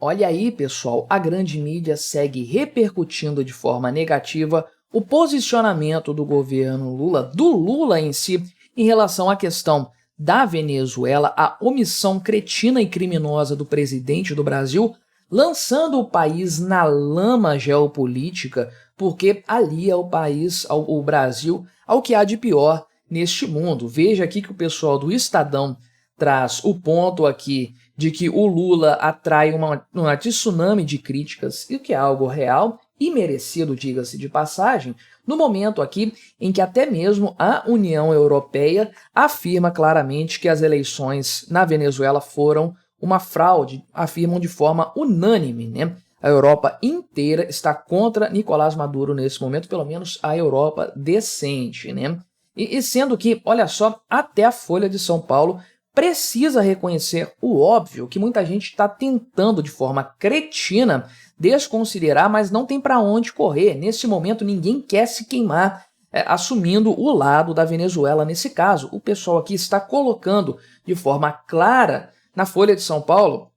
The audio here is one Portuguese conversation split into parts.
Olha aí, pessoal, a grande mídia segue repercutindo de forma negativa o posicionamento do governo Lula, do Lula em si, em relação à questão da Venezuela, a omissão cretina e criminosa do presidente do Brasil, lançando o país na lama geopolítica, porque alia o país, o Brasil, ao que há de pior neste mundo. Veja aqui que o pessoal do Estadão traz o ponto aqui de que o Lula atrai uma tsunami de críticas, e que é algo real e merecido, diga-se de passagem, no momento aqui em que até mesmo a União Europeia afirma claramente que as eleições na Venezuela foram uma fraude, afirmam de forma unânime, né? A Europa inteira está contra Nicolás Maduro nesse momento, pelo menos a Europa decente, né? E sendo que, olha só, até a Folha de São Paulo precisa reconhecer o óbvio, que muita gente está tentando de forma cretina desconsiderar, mas não tem para onde correr. Nesse momento ninguém quer se queimar assumindo o lado da Venezuela nesse caso. O pessoal aqui está colocando de forma clara na Folha de São Paulo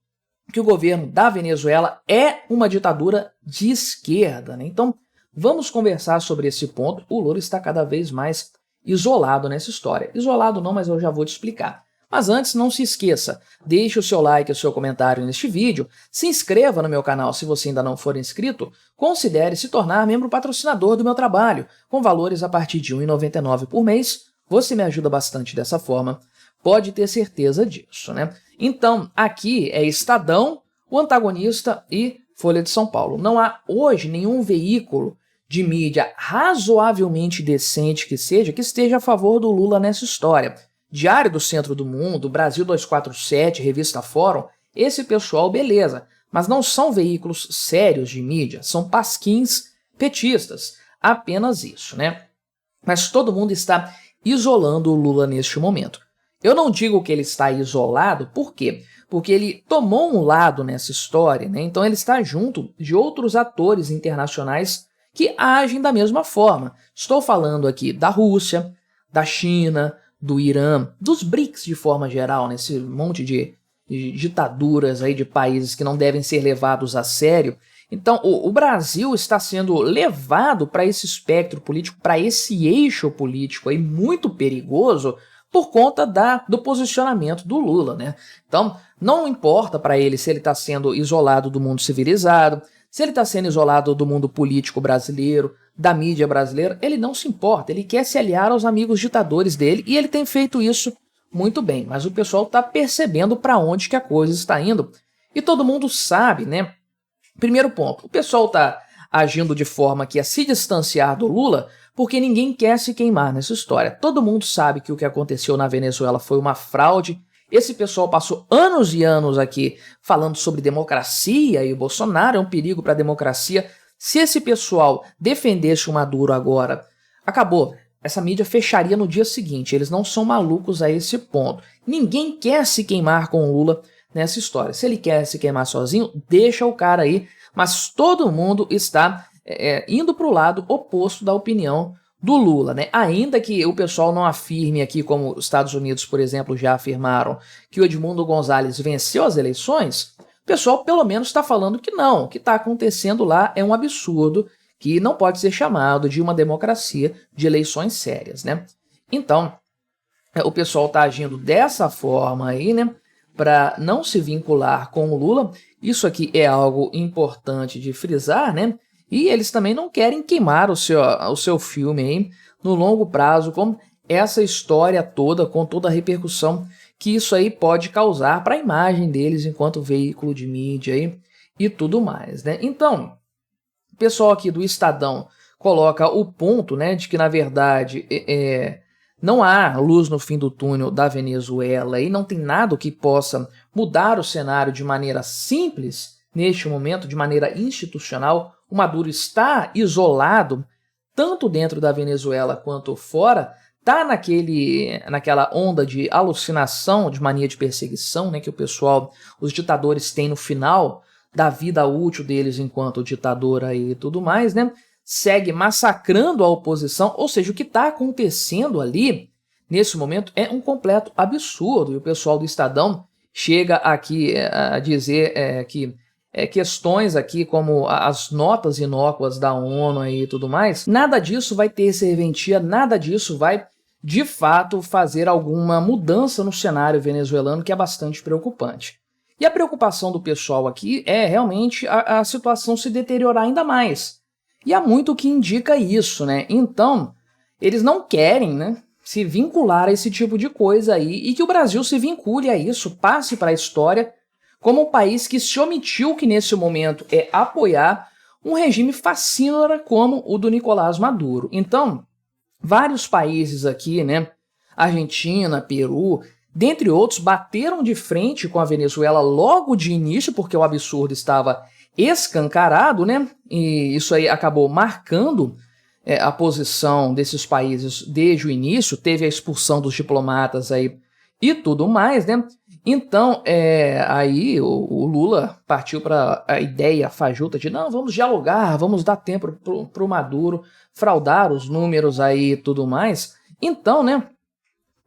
que o governo da Venezuela é uma ditadura de esquerda, né? Então vamos conversar sobre esse ponto. O Lula está cada vez mais isolado nessa história. Isolado não, mas eu já vou te explicar. Mas antes, não se esqueça, deixe o seu like e o seu comentário neste vídeo, se inscreva no meu canal se você ainda não for inscrito, considere se tornar membro patrocinador do meu trabalho, com valores a partir de R$ 1,99 por mês. Você me ajuda bastante dessa forma, pode ter certeza disso, né? Então, aqui é Estadão, o Antagonista e Folha de São Paulo. Não há hoje nenhum veículo de mídia razoavelmente decente que esteja a favor do Lula nessa história. Diário do Centro do Mundo, Brasil 247, Revista Fórum, esse pessoal, beleza, mas não são veículos sérios de mídia, são pasquins petistas, apenas isso, né? Mas todo mundo está isolando o Lula neste momento. Eu não digo que ele está isolado, por quê? Porque ele tomou um lado nessa história, né? Então ele está junto de outros atores internacionais que agem da mesma forma. Estou falando aqui da Rússia, da China, do Irã, dos BRICS de forma geral, nesse monte de ditaduras aí de países que não devem ser levados a sério. Então o Brasil está sendo levado para esse espectro político, para esse eixo político aí muito perigoso por conta do posicionamento do Lula, né? Então não importa para ele se ele está sendo isolado do mundo civilizado, se ele está sendo isolado do mundo político brasileiro, da mídia brasileira, ele não se importa, ele quer se aliar aos amigos ditadores dele e ele tem feito isso muito bem, mas o pessoal está percebendo para onde que a coisa está indo e todo mundo sabe, né? Primeiro ponto, o pessoal está agindo de forma que a se distanciar do Lula porque ninguém quer se queimar nessa história. Todo mundo sabe que o que aconteceu na Venezuela foi uma fraude. Esse pessoal passou anos e anos aqui falando sobre democracia e o Bolsonaro é um perigo para a democracia. Se esse pessoal defendesse o Maduro agora, acabou. Essa mídia fecharia no dia seguinte. Eles não são malucos a esse ponto. Ninguém quer se queimar com o Lula nessa história. Se ele quer se queimar sozinho, deixa o cara aí. Mas todo mundo está indo para o lado oposto da opinião do Lula, né? Ainda que o pessoal não afirme aqui, como os Estados Unidos, por exemplo, já afirmaram, que o Edmundo Gonzalez venceu as eleições, o pessoal pelo menos está falando que não, o que está acontecendo lá é um absurdo, que não pode ser chamado de uma democracia de eleições sérias, né? Então, o pessoal está agindo dessa forma aí, né? Para não se vincular com o Lula. Isso aqui é algo importante de frisar, né? E eles também não querem queimar o seu filme aí no longo prazo, com essa história toda, com toda a repercussão que isso aí pode causar para a imagem deles enquanto veículo de mídia aí, e tudo mais, né? Então, o pessoal aqui do Estadão coloca o ponto, né, de que na verdade não há luz no fim do túnel da Venezuela e não tem nada que possa mudar o cenário de maneira simples neste momento, de maneira institucional. O Maduro está isolado, tanto dentro da Venezuela quanto fora, está naquela onda de alucinação, de mania de perseguição, né, que os ditadores têm no final da vida útil deles enquanto ditador aí e tudo mais, né? Segue massacrando a oposição, ou seja, o que está acontecendo ali, nesse momento, é um completo absurdo. E o pessoal do Estadão chega aqui a dizer que questões aqui como as notas inócuas da ONU aí e tudo mais, nada disso vai ter serventia, nada disso vai de fato fazer alguma mudança no cenário venezuelano, que é bastante preocupante. E a preocupação do pessoal aqui é realmente a situação se deteriorar ainda mais. E há muito que indica isso, né? Então, eles não querem, né, se vincular a esse tipo de coisa aí e que o Brasil se vincule a isso, passe para a história como um país que se omitiu que nesse momento é apoiar um regime fascínora como o do Nicolás Maduro. Então, vários países aqui, né, Argentina, Peru, dentre outros, bateram de frente com a Venezuela logo de início, porque o absurdo estava escancarado, né? E isso aí acabou marcando a posição desses países desde o início, teve a expulsão dos diplomatas aí e tudo mais, né? Então, aí o Lula partiu para a ideia fajuta de não, vamos dialogar, vamos dar tempo para o Maduro fraudar os números aí e tudo mais. Então, né,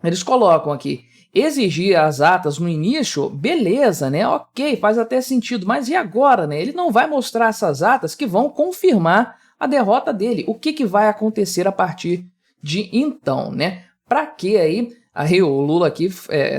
eles colocam aqui, exigir as atas no início, beleza, né? Ok, faz até sentido, mas e agora, né? Ele não vai mostrar essas atas que vão confirmar a derrota dele. O que vai acontecer a partir de então, né? Para que aí o Lula aqui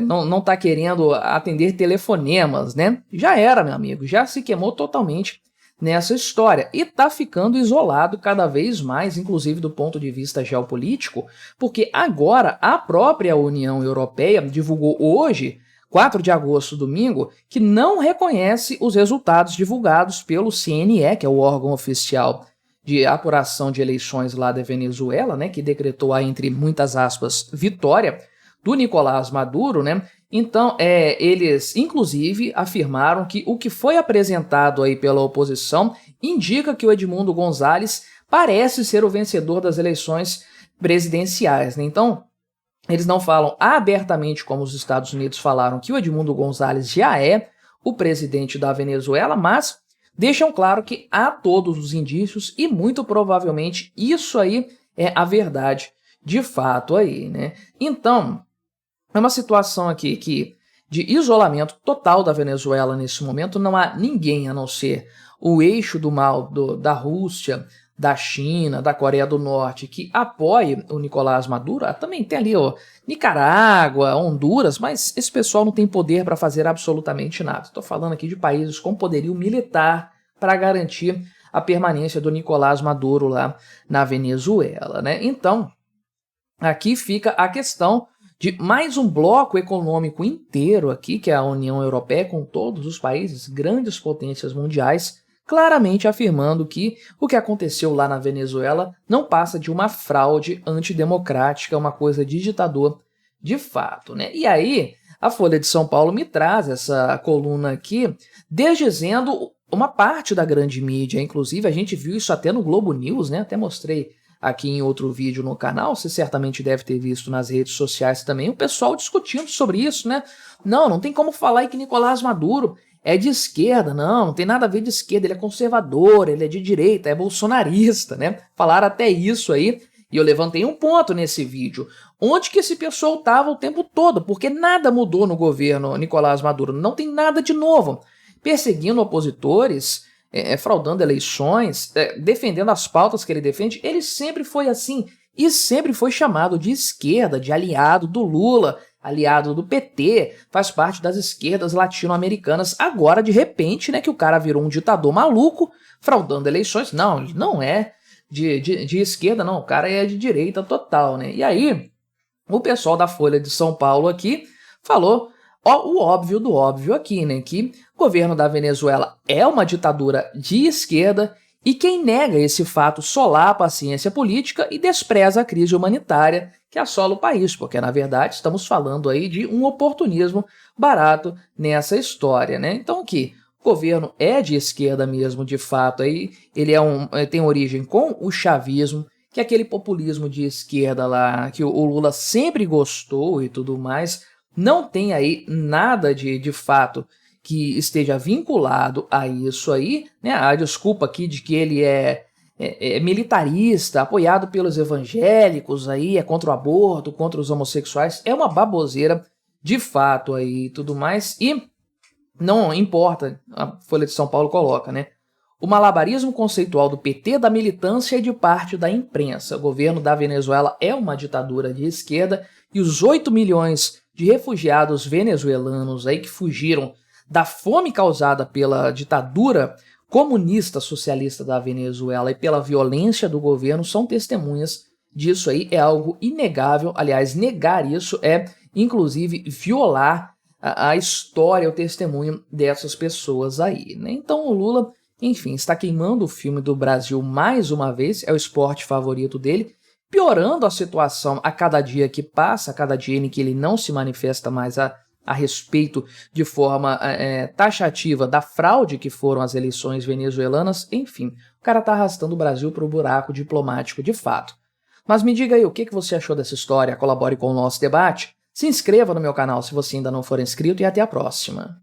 não tá querendo atender telefonemas, né? Já era, meu amigo, já se queimou totalmente nessa história e tá ficando isolado cada vez mais, inclusive do ponto de vista geopolítico, porque agora a própria União Europeia divulgou hoje, 4 de agosto, domingo, que não reconhece os resultados divulgados pelo CNE, que é o órgão oficial de apuração de eleições lá da Venezuela, né, que decretou a, entre muitas aspas, vitória do Nicolás Maduro, né? Então, eles, inclusive, afirmaram que o que foi apresentado aí pela oposição indica que o Edmundo Gonzalez parece ser o vencedor das eleições presidenciais, né? Então, eles não falam abertamente, como os Estados Unidos falaram, que o Edmundo Gonzalez já é o presidente da Venezuela, mas deixam claro que há todos os indícios e muito provavelmente isso aí é a verdade de fato aí, né? Então, é uma situação aqui de isolamento total da Venezuela nesse momento, não há ninguém a não ser o eixo do mal da Rússia, da China, da Coreia do Norte, que apoie o Nicolás Maduro. Também tem ali Nicarágua, Honduras, mas esse pessoal não tem poder para fazer absolutamente nada. Estou falando aqui de países com poderio militar para garantir a permanência do Nicolás Maduro lá na Venezuela, né? Então, aqui fica a questão de mais um bloco econômico inteiro aqui, que é a União Europeia, com todos os países, grandes potências mundiais, claramente afirmando que o que aconteceu lá na Venezuela não passa de uma fraude antidemocrática, uma coisa de ditador de fato, né? E aí, a Folha de São Paulo me traz essa coluna aqui, desdizendo uma parte da grande mídia, inclusive a gente viu isso até no Globo News, né? Até mostrei aqui em outro vídeo no canal, você certamente deve ter visto nas redes sociais também, o pessoal discutindo sobre isso, né? Não tem como falar que Nicolás Maduro é de esquerda, não tem nada a ver de esquerda, ele é conservador, ele é de direita, é bolsonarista, né? Falaram até isso aí, e eu levantei um ponto nesse vídeo. Onde que esse pessoal estava o tempo todo? Porque nada mudou no governo Nicolás Maduro, não tem nada de novo. Perseguindo opositores, fraudando eleições, defendendo as pautas que ele defende, ele sempre foi assim e sempre foi chamado de esquerda, de aliado do Lula, aliado do PT, faz parte das esquerdas latino-americanas. Agora, de repente, né, que o cara virou um ditador maluco, fraudando eleições. Não, ele não é de esquerda, não, o cara é de direita total, né? E aí, o pessoal da Folha de São Paulo aqui falou o óbvio do óbvio aqui, né? Que o governo da Venezuela é uma ditadura de esquerda e quem nega esse fato solapa a ciência política e despreza a crise humanitária que assola o país, porque na verdade estamos falando aí de um oportunismo barato nessa história, né? Então aqui, o governo é de esquerda mesmo, de fato, aí ele tem origem com o chavismo, que é aquele populismo de esquerda lá que o Lula sempre gostou e tudo mais. Não tem aí nada de fato que esteja vinculado a isso aí, né? A desculpa aqui de que ele é militarista, apoiado pelos evangélicos aí, é contra o aborto, contra os homossexuais, é uma baboseira de fato aí e tudo mais. E Não importa, a Folha de São Paulo coloca, né? O malabarismo conceitual do PT, da militância e de parte da imprensa. O governo da Venezuela é uma ditadura de esquerda e os 8 milhões de refugiados venezuelanos aí que fugiram da fome causada pela ditadura comunista socialista da Venezuela e pela violência do governo são testemunhas disso aí. É algo inegável. Aliás, negar isso é, inclusive, violar a história, o testemunho dessas pessoas aí, né? Então o Lula, enfim, está queimando o filme do Brasil mais uma vez, é o esporte favorito dele, piorando a situação a cada dia que passa, a cada dia em que ele não se manifesta mais a respeito de forma taxativa da fraude que foram as eleições venezuelanas. Enfim, o cara tá arrastando o Brasil para o buraco diplomático de fato. Mas me diga aí, o que você achou dessa história? Colabore com o nosso debate. Se inscreva no meu canal se você ainda não for inscrito e até a próxima.